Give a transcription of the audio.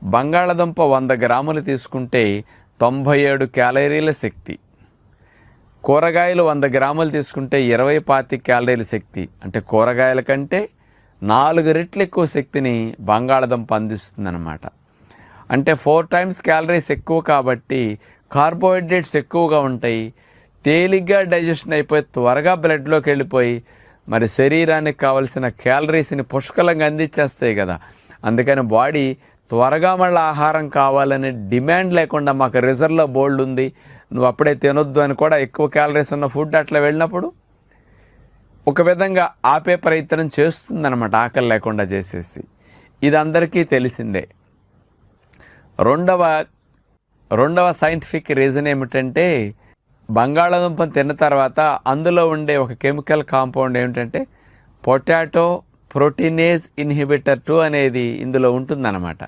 బంగాళదుంప 100 గ్రాములు తీసుకుంటే 97 క్యాలరీల శక్తి. కూరగాయలు 100 గ్రాములు తీసుకుంటే 25 క్యాలరీల శక్తి. అంటే కూరగాయల కంటే 4 రెట్లు ఎక్కువ శక్తిని బంగాళదుంప అందిస్తుందన్నమాట. అంటే 4 టైమ్స్ క్యాలరీస్ ఎక్కువ కాబట్టి కార్బోహైడ్రేట్స్ ఎక్కువగా ఉంటాయి. తేలిగ్గా డైజెషన్ అయిపోయి త్వరగా బ్లడ్లోకి వెళ్ళిపోయి మరి శరీరానికి కావలసిన క్యాలరీస్ని పుష్కలంగా అందించేస్తాయి కదా. అందుకని బాడీ త్వరగా మళ్ళీ ఆహారం కావాలనే డిమాండ్ లేకుండా మాకు రిజర్వ్లో బోల్డ్ ఉంది, నువ్వు అప్పుడే తినొద్దు అని కూడా ఎక్కువ క్యాలరీస్ ఉన్న ఫుడ్ అట్లా వెళ్ళినప్పుడు ఒక విధంగా ఆపే ప్రయత్నం చేస్తుందన్నమాట, ఆకలి లేకుండా చేసేసి. ఇది అందరికీ తెలిసిందే. రెండవ సైంటిఫిక్ రీజన్ ఏమిటంటే బంగాళాదుంపను తిన్న తర్వాత అందులో ఉండే ఒక కెమికల్ కాంపౌండ్ ఏమిటంటే పొటాటో ప్రోటీనేజ్ ఇన్హిబిటర్ 2 అనేది ఇందులో ఉంటుందన్నమాట.